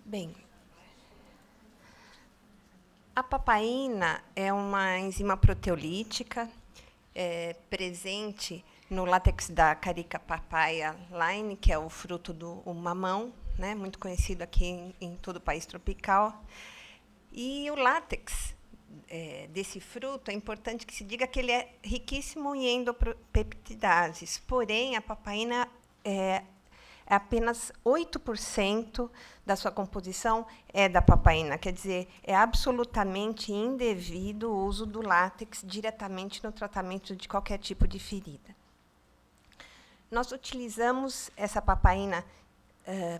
Bem, a papaína é uma enzima proteolítica presente no látex da Carica papaya line, que é o fruto do mamão, né, muito conhecido aqui em todo o país tropical. E o látex desse fruto, é importante que se diga que ele é riquíssimo em endopeptidases, porém, a papaína é apenas 8% da sua composição é da papaína, quer dizer, é absolutamente indevido o uso do látex diretamente no tratamento de qualquer tipo de ferida. Nós utilizamos essa papaína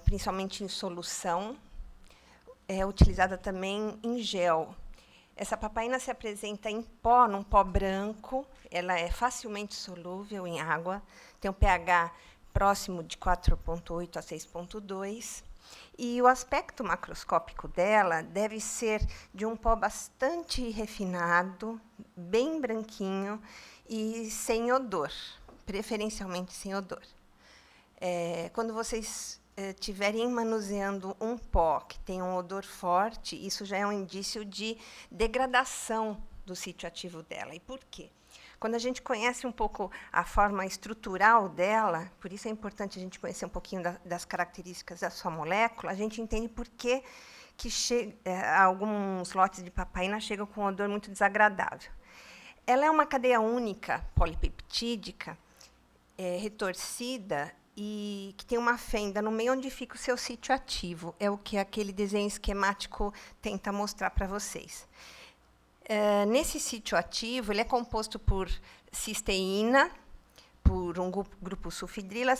principalmente em solução, é utilizada também em gel. Essa papaína se apresenta em pó, num pó branco, ela é facilmente solúvel em água, tem um pH próximo de 4,8 a 6,2, e o aspecto macroscópico dela deve ser de um pó bastante refinado, bem branquinho e sem odor, preferencialmente sem odor. Quando vocês estiverem manuseando um pó que tem um odor forte, isso já é um indício de degradação do sítio ativo dela. E por quê? Quando a gente conhece um pouco a forma estrutural dela, por isso é importante a gente conhecer um pouquinho das características da sua molécula, a gente entende por que alguns lotes de papaína chegam com um odor muito desagradável. Ela é uma cadeia única polipeptídica, retorcida, e que tem uma fenda no meio onde fica o seu sítio ativo. É o que aquele desenho esquemático tenta mostrar para vocês. Nesse sítio ativo, ele é composto por cisteína, por um grupo sulfidrila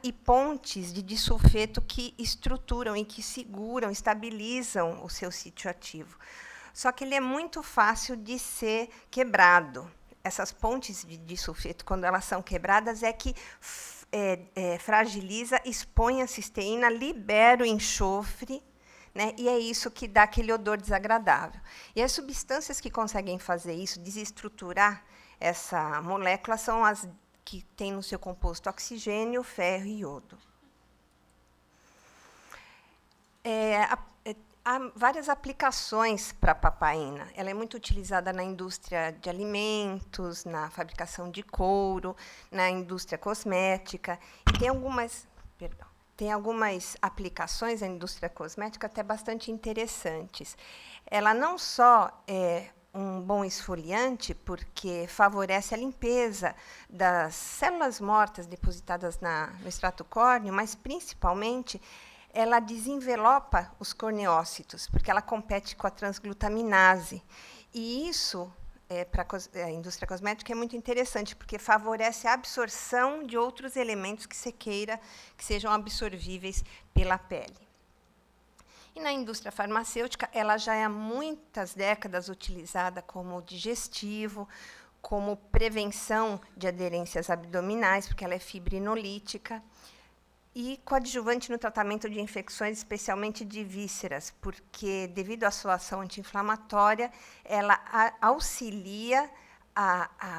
e pontes de disulfeto que estruturam e que seguram, estabilizam o seu sítio ativo. Só que ele é muito fácil de ser quebrado. Essas pontes de disulfeto, quando elas são quebradas, é que fragiliza, expõe a cisteína, libera o enxofre, né, e é isso que dá aquele odor desagradável. E as substâncias que conseguem fazer isso, desestruturar essa molécula, são as que têm no seu composto oxigênio, ferro e iodo. Há várias aplicações para a papaína. Ela é muito utilizada na indústria de alimentos, na fabricação de couro, na indústria cosmética. E tem algumas aplicações na indústria cosmética até bastante interessantes. Ela não só é um bom esfoliante, porque favorece a limpeza das células mortas depositadas no extrato córneo, mas, principalmente, ela desenvelopa os corneócitos, porque ela compete com a transglutaminase. E isso, para a indústria cosmética, é muito interessante, porque favorece a absorção de outros elementos que você queira que sejam absorvíveis pela pele. E na indústria farmacêutica, ela já é há muitas décadas utilizada como digestivo, como prevenção de aderências abdominais, porque ela é fibrinolítica, e coadjuvante no tratamento de infecções, especialmente de vísceras, porque, devido à sua ação anti-inflamatória, ela auxilia,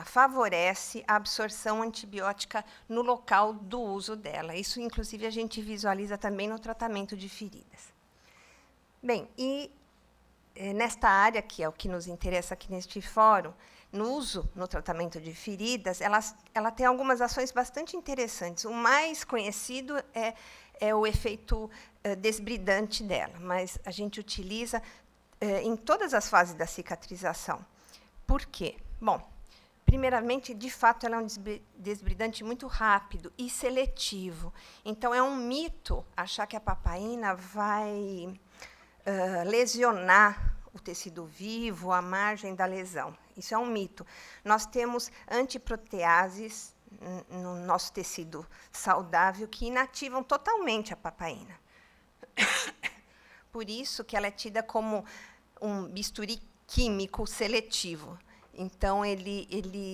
favorece a absorção antibiótica no local do uso dela. Isso, inclusive, a gente visualiza também no tratamento de feridas. Bem, e nesta área, que é o que nos interessa aqui neste fórum, no uso no tratamento de feridas, ela tem algumas ações bastante interessantes. O mais conhecido é o efeito desbridante dela, mas a gente utiliza em todas as fases da cicatrização. Por quê? Bom, primeiramente, de fato, ela é um desbridante muito rápido e seletivo. Então, é um mito achar que a papaína vai lesionar o tecido vivo, a margem da lesão. Isso é um mito. Nós temos antiproteases no nosso tecido saudável que inativam totalmente a papaína. Por isso que ela é tida como um bisturi químico seletivo. Então,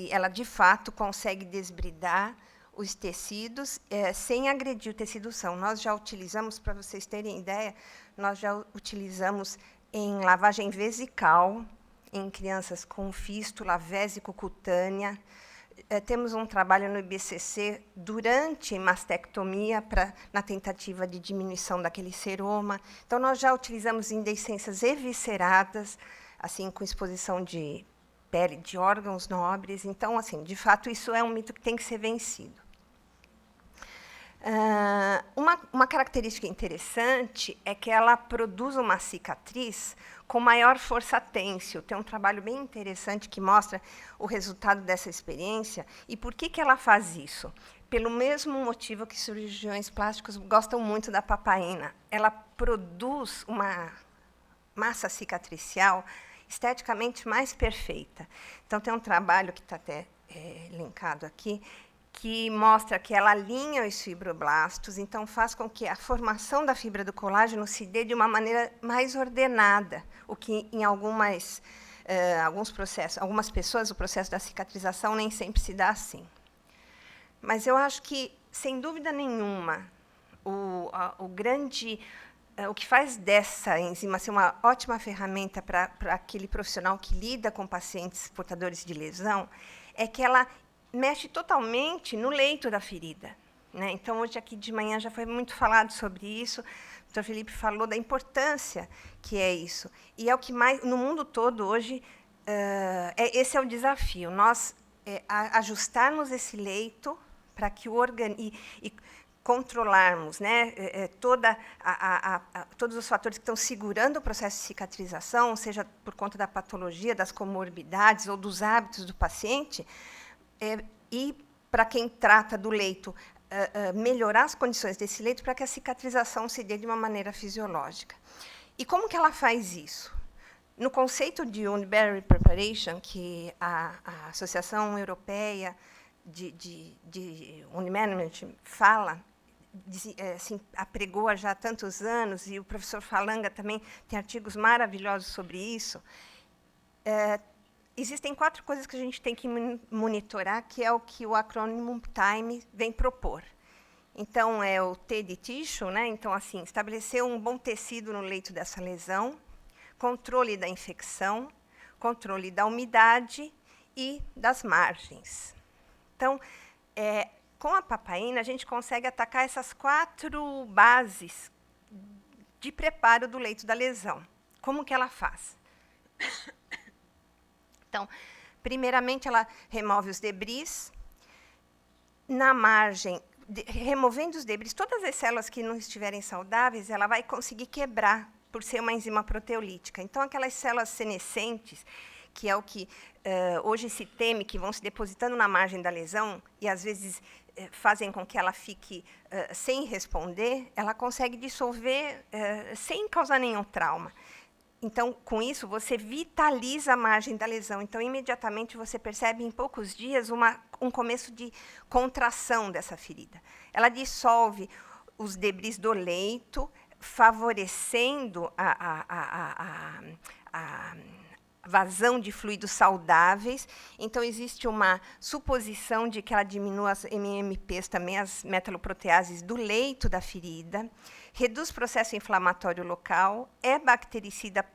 ela, de fato, consegue desbridar os tecidos sem agredir o tecido são. Nós já utilizamos, para vocês terem ideia, nós já utilizamos em lavagem vesical, em crianças com fístula vesicocutânea, temos um trabalho no IBCC durante mastectomia na tentativa de diminuição daquele seroma. Então, nós já utilizamos indecências evisceradas, assim, com exposição de pele de órgãos nobres. Então, assim, de fato, isso é um mito que tem que ser vencido. Uma característica interessante é que ela produz uma cicatriz com maior força têncil. Tem um trabalho bem interessante que mostra o resultado dessa experiência. E por que ela faz isso? Pelo mesmo motivo que cirurgiões plásticos gostam muito da papaína. Ela produz uma massa cicatricial esteticamente mais perfeita. Então, tem um trabalho que está até linkado aqui, que mostra que ela alinha os fibroblastos, então faz com que a formação da fibra do colágeno se dê de uma maneira mais ordenada, o que em alguns processos, algumas pessoas, o processo da cicatrização nem sempre se dá assim. Mas eu acho que, sem dúvida nenhuma, o que faz dessa enzima ser uma ótima ferramenta para aquele profissional que lida com pacientes portadores de lesão é que ela mexe totalmente no leito da ferida, né? Então, hoje, aqui de manhã, já foi muito falado sobre isso. O Dr. Felipe falou da importância que é isso. E é o que mais, no mundo todo, hoje, esse é o desafio. Nós ajustarmos esse leito para que o organismo... E controlarmos, né, todos os fatores que estão segurando o processo de cicatrização, seja por conta da patologia, das comorbidades ou dos hábitos do paciente, e, para quem trata do leito, melhorar as condições desse leito para que a cicatrização se dê de uma maneira fisiológica. E como que ela faz isso? No conceito de Wound Barrier Preparation, que a Associação Europeia de Wound Management fala, assim, apregoa já há tantos anos, e o professor Falanga também tem artigos maravilhosos sobre isso, existem 4 coisas que a gente tem que monitorar, que é o que o acrônimo TIME vem propor. Então, é o T de tissue, né? Então, assim, estabelecer um bom tecido no leito dessa lesão, controle da infecção, controle da umidade e das margens. Então, com a papaína, a gente consegue atacar essas 4 bases de preparo do leito da lesão. Como que ela faz? Então, primeiramente, ela remove os debris. Na margem, removendo os debris, todas as células que não estiverem saudáveis, ela vai conseguir quebrar, por ser uma enzima proteolítica. Então, aquelas células senescentes, que é o que hoje se teme, que vão se depositando na margem da lesão, e, às vezes, fazem com que ela fique sem responder, ela consegue dissolver sem causar nenhum trauma. Então, com isso, você vitaliza a margem da lesão. Então, imediatamente, você percebe, em poucos dias, um começo de contração dessa ferida. Ela dissolve os debris do leito, favorecendo a vazão de fluidos saudáveis. Então, existe uma suposição de que ela diminua as MMPs, também as metaloproteases do leito da ferida, reduz o processo inflamatório local, é bactericida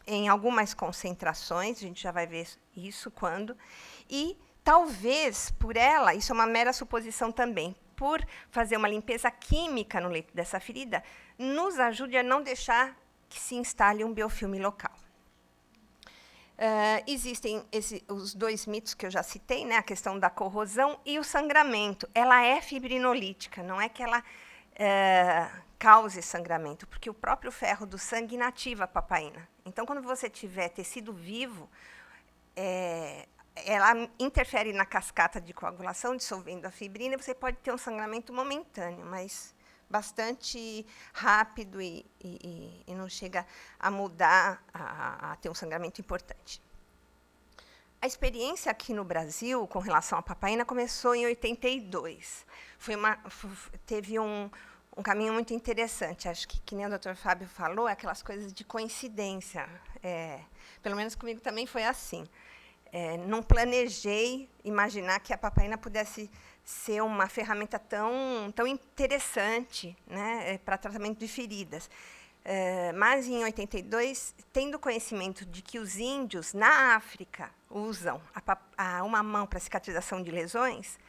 em algumas concentrações, a gente já vai ver isso quando, e talvez por ela, isso é uma mera suposição também, por fazer uma limpeza química no leito dessa ferida, nos ajude a não deixar que se instale um biofilme local. Existem os 2 mitos que eu já citei, né, a questão da corrosão e o sangramento. Ela é fibrinolítica, não é que ela cause sangramento, porque o próprio ferro do sangue inativa a papaína. Então, quando você tiver tecido vivo, ela interfere na cascata de coagulação, dissolvendo a fibrina, e você pode ter um sangramento momentâneo, mas bastante rápido e não chega a mudar, a ter um sangramento importante. A experiência aqui no Brasil, com relação à papaína, começou em 82. Teve um caminho muito interessante. Acho que nem o Dr. Fábio falou, aquelas coisas de coincidência. Pelo menos comigo também foi assim. Não planejei imaginar que a papaína pudesse ser uma ferramenta tão interessante, né, para tratamento de feridas. Mas, em 82, tendo conhecimento de que os índios, na África, usam o mamão para cicatrização de lesões,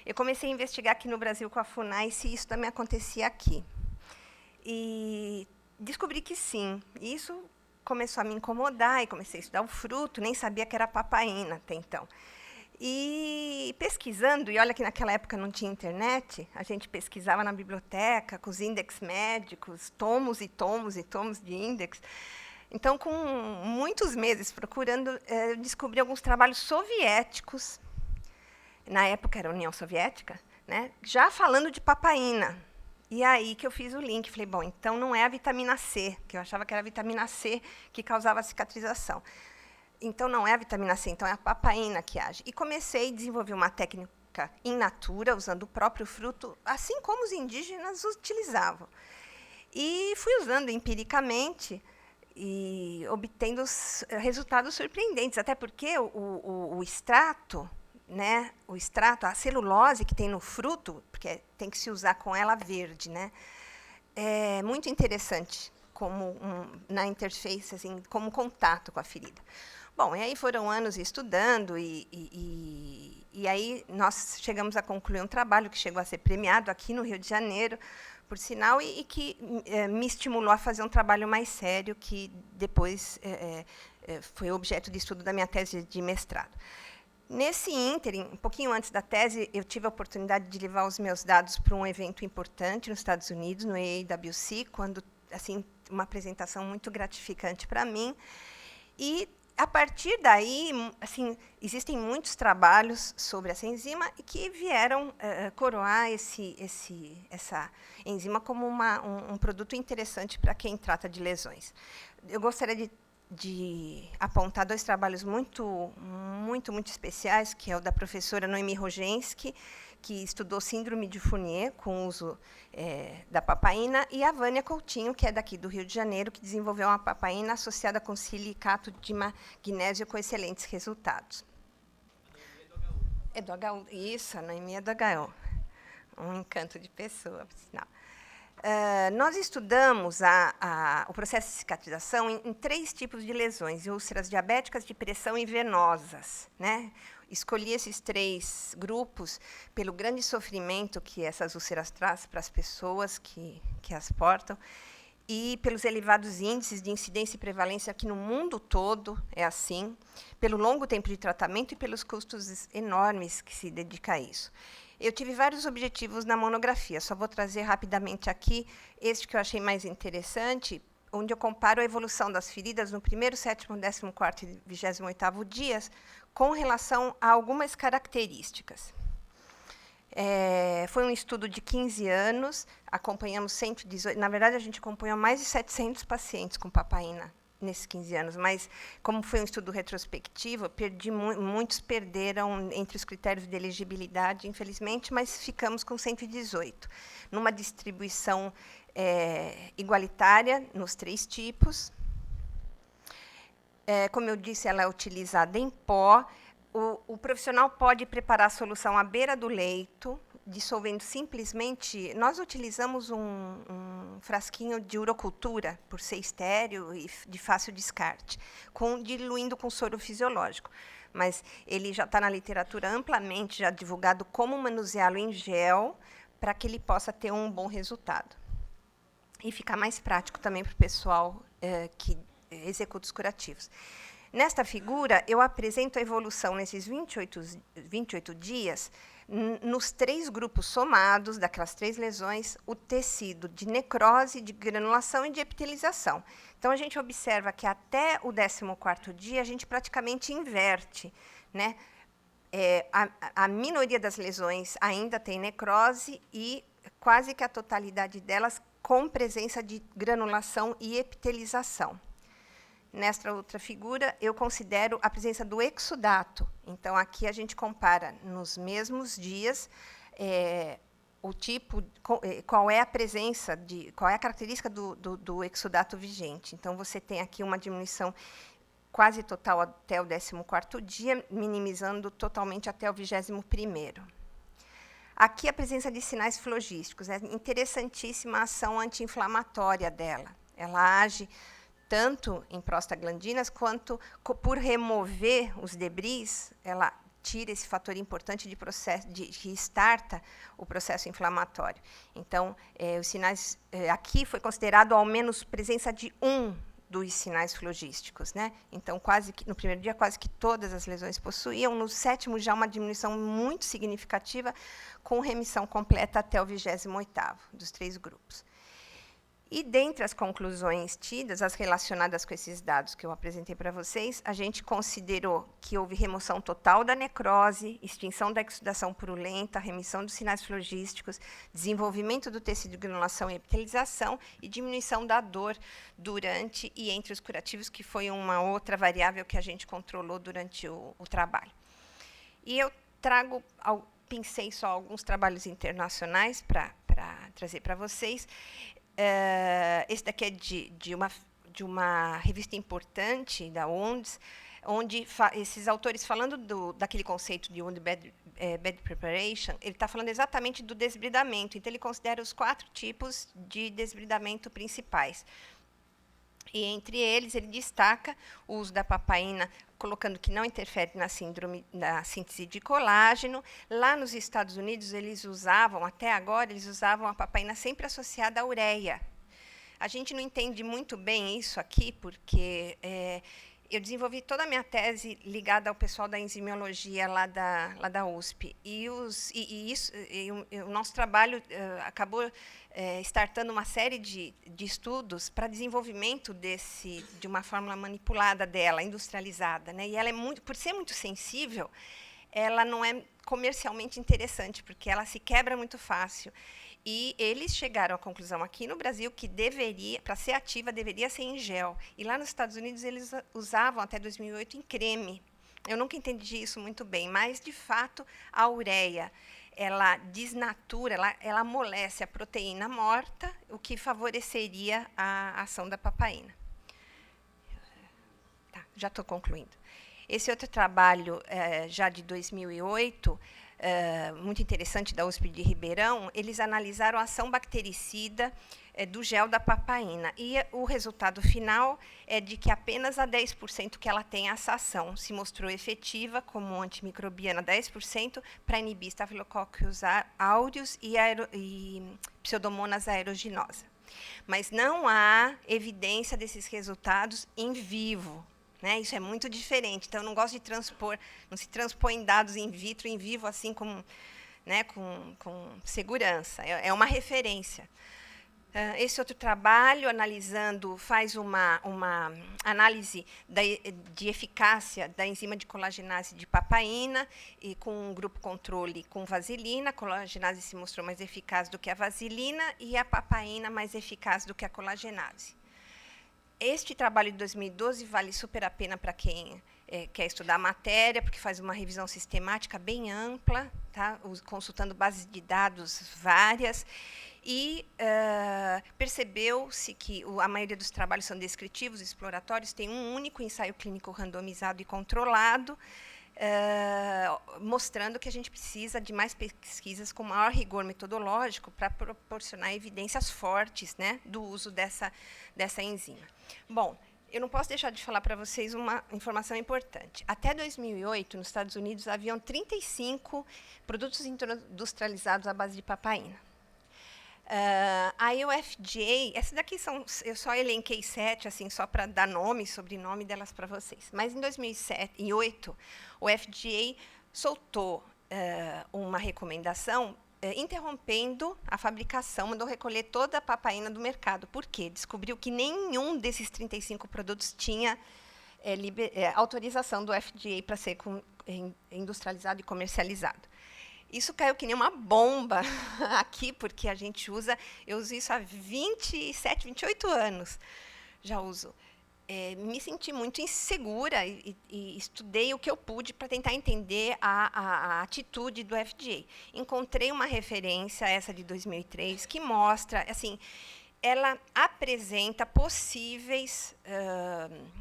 eu comecei a investigar aqui no Brasil com a FUNAI se isso também acontecia aqui. E descobri que sim. Isso começou a me incomodar e comecei a estudar o fruto, nem sabia que era papaína até então. E pesquisando, e olha que naquela época não tinha internet, a gente pesquisava na biblioteca, com os índex médicos, tomos e tomos e tomos de índex. Então, com muitos meses procurando, eu descobri alguns trabalhos soviéticos, na época era a União Soviética, né, já falando de papaína. E aí que eu fiz o link, falei, bom, então não é a vitamina C, que eu achava que era a vitamina C que causava a cicatrização. Então, não é a vitamina C, então é a papaína que age. E comecei a desenvolver uma técnica in natura, usando o próprio fruto, assim como os indígenas utilizavam. E fui usando empiricamente e obtendo resultados surpreendentes, até porque o extrato, né, a celulose que tem no fruto, porque tem que se usar com ela verde, né, é muito interessante como na interface, assim, como contato com a ferida. Bom, e aí foram anos estudando e aí nós chegamos a concluir um trabalho que chegou a ser premiado aqui no Rio de Janeiro, por sinal, e que me estimulou a fazer um trabalho mais sério, que depois foi objeto de estudo da minha tese de mestrado. Nesse ínterim, um pouquinho antes da tese, eu tive a oportunidade de levar os meus dados para um evento importante nos Estados Unidos, no AAWC, quando, assim, uma apresentação muito gratificante para mim. E, a partir daí, assim, existem muitos trabalhos sobre essa enzima e que vieram coroar essa enzima como um produto interessante para quem trata de lesões. Eu gostaria de apontar dois trabalhos muito especiais, que é o da professora Noemi Rogensky, que estudou síndrome de Fournier com o uso da papaína, e a Vânia Coutinho, que é daqui do Rio de Janeiro, que desenvolveu uma papaína associada com silicato de magnésio com excelentes resultados. É do HU. Isso, a Noemi é do HU. Um encanto de pessoa, por sinal. Nós estudamos o processo de cicatrização em 3 tipos de lesões: úlceras diabéticas, de pressão e venosas, né? Escolhi esses 3 grupos pelo grande sofrimento que essas úlceras trazem para as pessoas que as portam, e pelos elevados índices de incidência e prevalência aqui no mundo todo, é assim, pelo longo tempo de tratamento e pelos custos enormes que se dedica a isso. Eu tive vários objetivos na monografia, só vou trazer rapidamente aqui este que eu achei mais interessante, onde eu comparo a evolução das feridas no 1º, 7º, 14º e 28º dias com relação a algumas características. Foi um estudo de 15 anos, acompanhamos 118, na verdade, a gente acompanhou mais de 700 pacientes com papaína nesses 15 anos, mas, como foi um estudo retrospectivo, muitos perderam entre os critérios de elegibilidade, infelizmente, mas ficamos com 118, numa distribuição igualitária nos 3 tipos. Como eu disse, ela é utilizada em pó. O profissional pode preparar a solução à beira do leito, dissolvendo simplesmente. Nós utilizamos um frasquinho de urocultura, por ser estéril e de fácil descarte, diluindo com soro fisiológico. Mas ele já está na literatura amplamente já divulgado como manuseá-lo em gel, para que ele possa ter um bom resultado. E ficar mais prático também para o pessoal que executa os curativos. Nesta figura, eu apresento a evolução nesses 28 dias, nos 3 grupos somados, daquelas 3 lesões, o tecido de necrose, de granulação e de epitelização. Então, a gente observa que até o 14º dia, a gente praticamente inverte, né? A minoria das lesões ainda tem necrose e quase que a totalidade delas com presença de granulação e epitelização. Nesta outra figura, eu considero a presença do exudato. Então, aqui a gente compara, nos mesmos dias, o tipo, qual é a presença, qual é a característica do exudato vigente. Então, você tem aqui uma diminuição quase total até o 14º dia, minimizando totalmente até o 21º. Aqui a presença de sinais flogísticos. É interessantíssima a ação anti-inflamatória dela. Ela age tanto em prostaglandinas, quanto por remover os debris, ela tira esse fator importante de processo, que starta o processo inflamatório. Então, os sinais, aqui foi considerado ao menos presença de um dos sinais flogísticos, né? Então, quase que, no primeiro dia, quase que todas as lesões possuíam. No 7º, já uma diminuição muito significativa, com remissão completa até o 28º, dos 3 grupos. E, dentre as conclusões tidas, as relacionadas com esses dados que eu apresentei para vocês, a gente considerou que houve remoção total da necrose, extinção da exudação purulenta, remissão dos sinais flogísticos, desenvolvimento do tecido de granulação e epitelização e diminuição da dor durante e entre os curativos, que foi uma outra variável que a gente controlou durante o trabalho. E eu pensei só alguns trabalhos internacionais para trazer para vocês. Esse daqui é de uma revista importante da ONDS, onde esses autores, falando daquele conceito de Wound Bed Preparation, ele está falando exatamente do desbridamento. Então, ele considera os 4 tipos de desbridamento principais. E, entre eles, ele destaca o uso da papaína, colocando que não interfere na síntese de colágeno. Lá nos Estados Unidos, até agora, eles usavam a papaína sempre associada à ureia. A gente não entende muito bem isso aqui, porque eu desenvolvi toda a minha tese ligada ao pessoal da enzimiologia lá da USP. E o nosso trabalho acabou startando uma série de estudos para desenvolvimento de uma fórmula manipulada dela, industrializada, né? E ela por ser muito sensível, ela não é comercialmente interessante, porque ela se quebra muito fácil. E eles chegaram à conclusão aqui no Brasil que para ser ativa, deveria ser em gel. E lá nos Estados Unidos, eles usavam até 2008 em creme. Eu nunca entendi isso muito bem, mas, de fato, a ureia, ela desnatura, ela amolece a proteína morta, o que favoreceria a ação da papaína. Tá, já estou concluindo. Esse outro trabalho, já de 2008, muito interessante, da USP de Ribeirão, eles analisaram a ação bactericida do gel da papaína. E o resultado final é de que apenas a 10% que ela tem essa ação se mostrou efetiva como antimicrobiana, 10% para inibir Staphylococcus aureus e Pseudomonas aeruginosa. Mas não há evidência desses resultados em vivo. Né? Isso é muito diferente. Então, eu não gosto de não se transpõe dados in vitro, em vivo, assim, com segurança. É uma referência. Esse outro trabalho, faz uma análise de eficácia da enzima de colagenase de papaína, e com um grupo controle com vaselina. A colagenase se mostrou mais eficaz do que a vaselina, e a papaína mais eficaz do que a colagenase. Este trabalho de 2012 vale super a pena para quem quer estudar a matéria, porque faz uma revisão sistemática bem ampla, tá? Consultando bases de dados várias, e percebeu-se que a maioria dos trabalhos são descritivos, exploratórios, tem um único ensaio clínico randomizado e controlado, mostrando que a gente precisa de mais pesquisas com maior rigor metodológico para proporcionar evidências fortes, né, do uso dessa enzima. Bom, eu não posso deixar de falar para vocês uma informação importante. Até 2008, nos Estados Unidos, haviam 35 produtos industrializados à base de papaína. Aí o FDA, essas daqui eu só elenquei 7, assim, só para dar nome e sobrenome delas para vocês. Mas em 2008, o FDA soltou uma recomendação interrompendo a fabricação, mandou recolher toda a papaína do mercado. Por quê? Descobriu que nenhum desses 35 produtos tinha autorização do FDA para ser industrializado e comercializado. Isso caiu que nem uma bomba aqui, porque eu uso isso há 27, 28 anos. Já uso. Me senti muito insegura e estudei o que eu pude para tentar entender a atitude do FDA. Encontrei uma referência, essa de 2003, que mostra, assim, ela apresenta possíveis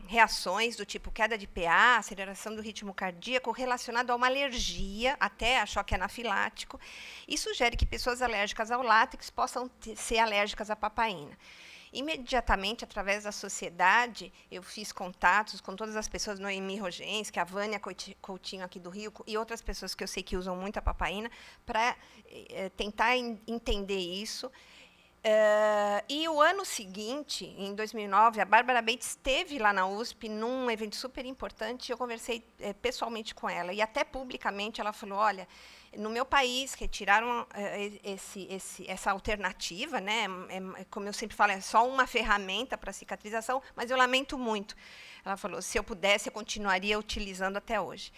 reações do tipo queda de pH, aceleração do ritmo cardíaco, relacionado a uma alergia, até a choque anafilático, e sugere que pessoas alérgicas ao látex possam ser alérgicas à papaína. Imediatamente, através da sociedade, eu fiz contatos com todas as pessoas, Noemi Rogensky, a Vânia Coutinho aqui do Rio, e outras pessoas que eu sei que usam muito a papaína, para tentar entender isso. E o ano seguinte, em 2009, a Bárbara Bates esteve lá na USP num evento super importante. Eu conversei pessoalmente com ela e até publicamente ela falou: olha, no meu país retiraram essa alternativa, né? Como eu sempre falo, é só uma ferramenta para cicatrização, mas eu lamento muito. Ela falou: se eu pudesse, eu continuaria utilizando até hoje.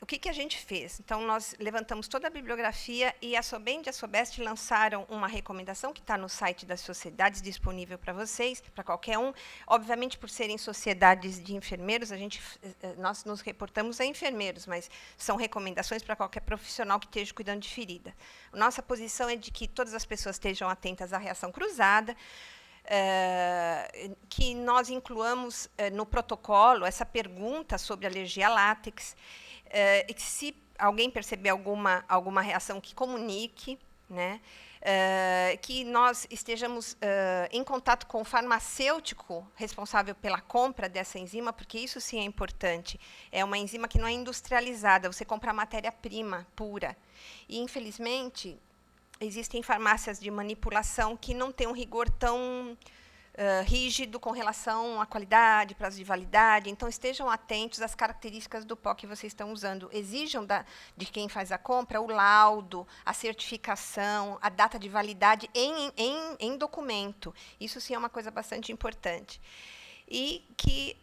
O que a gente fez? Então, nós levantamos toda a bibliografia e a Sobend e a Sobest lançaram uma recomendação que está no site das sociedades, disponível para vocês, para qualquer um. Obviamente, por serem sociedades de enfermeiros, nós nos reportamos a enfermeiros, mas são recomendações para qualquer profissional que esteja cuidando de ferida. Nossa posição é de que todas as pessoas estejam atentas à reação cruzada, que nós incluamos no protocolo essa pergunta sobre alergia a látex, e que se alguém perceber alguma reação, que comunique, né? Que nós estejamos em contato com o farmacêutico responsável pela compra dessa enzima, porque isso sim é importante. É uma enzima que não é industrializada, você compra a matéria-prima pura. E, infelizmente, existem farmácias de manipulação que não têm um rigor tão rígido com relação à qualidade, prazo de validade. Então, estejam atentos às características do pó que vocês estão usando. Exijam de quem faz a compra o laudo, a certificação, a data de validade em documento. Isso sim é uma coisa bastante importante. E que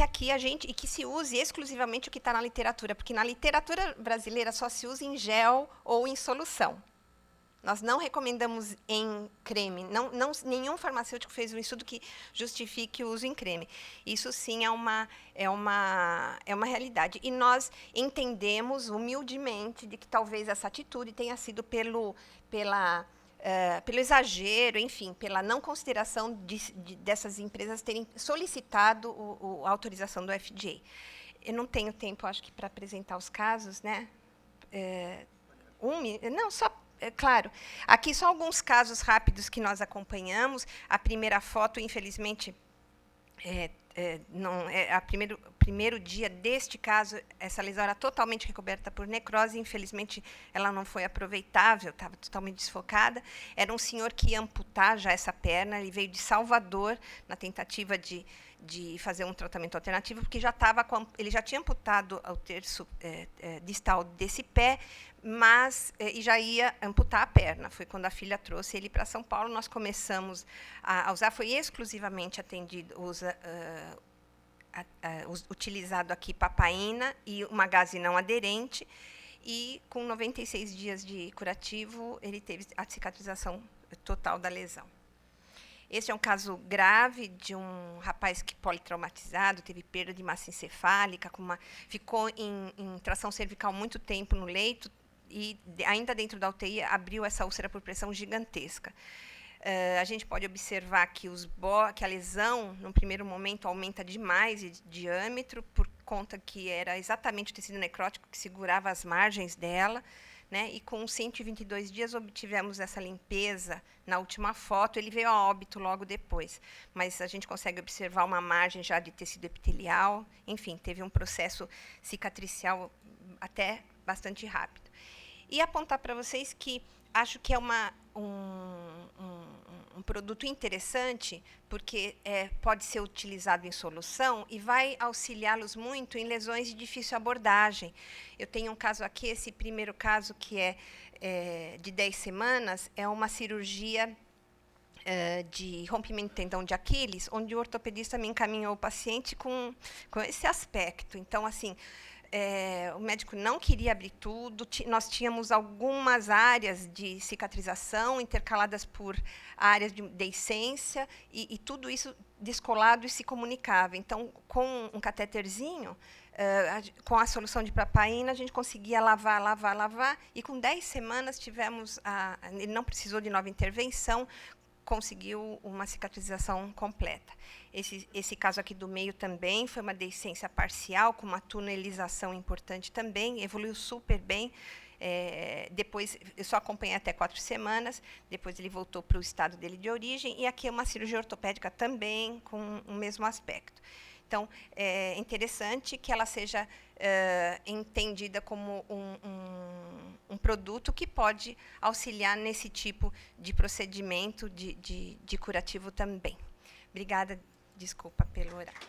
aqui e que se use exclusivamente o que está na literatura, porque na literatura brasileira só se usa em gel ou em solução. Nós não recomendamos em creme. Nenhum farmacêutico fez um estudo que justifique o uso em creme. Isso sim é uma realidade. E nós entendemos humildemente de que talvez essa atitude tenha sido pelo exagero, enfim, pela não consideração dessas empresas terem solicitado a autorização do FDA. Eu não tenho tempo, acho que, para apresentar os casos, né? Claro. Aqui só alguns casos rápidos que nós acompanhamos. A primeira foto, infelizmente, primeiro dia deste caso, essa lesão era totalmente recoberta por necrose. Infelizmente, ela não foi aproveitável, estava totalmente desfocada. Era um senhor que ia amputar já essa perna. Ele veio de Salvador na tentativa de fazer um tratamento alternativo, porque ele já tinha amputado o terço distal desse pé, mas e já ia amputar a perna. Foi quando a filha trouxe ele para São Paulo. Nós começamos a usar, foi exclusivamente utilizado aqui papaína e uma gase não aderente, e com 96 dias de curativo, ele teve a cicatrização total da lesão. Este é um caso grave de um rapaz que politraumatizado, teve perda de massa encefálica, ficou em tração cervical muito tempo no leito, e ainda dentro da UTI abriu essa úlcera por pressão gigantesca. A gente pode observar que a lesão, no primeiro momento, aumenta demais de diâmetro, por conta que era exatamente o tecido necrótico que segurava as margens dela, né? E com 122 dias obtivemos essa limpeza na última foto. Ele veio a óbito logo depois, mas a gente consegue observar uma margem já de tecido epitelial. Enfim, teve um processo cicatricial até bastante rápido. E apontar para vocês que acho que é um produto interessante, porque pode ser utilizado em solução e vai auxiliá-los muito em lesões de difícil abordagem. Eu tenho um caso aqui, esse primeiro caso, que é de 10 semanas, é uma cirurgia de rompimento do tendão de Aquiles, onde o ortopedista me encaminhou o paciente com esse aspecto. Então, assim, o médico não queria abrir tudo. Nós tínhamos algumas áreas de cicatrização intercaladas por áreas de deiscência, e tudo isso descolado e se comunicava. Então, com um catéterzinho, com a solução de papaína, a gente conseguia lavar, e com 10 semanas tivemos ele não precisou de nova intervenção, conseguiu uma cicatrização completa. Esse caso aqui do meio também foi uma deiscência parcial, com uma tunelização importante também, evoluiu super bem. Depois, eu só acompanhei até 4 semanas, depois ele voltou para o estado dele de origem, e aqui é uma cirurgia ortopédica também com o mesmo aspecto. Então, é interessante que ela seja entendida como um produto que pode auxiliar nesse tipo de procedimento de curativo também. Obrigada, desculpa pelo horário.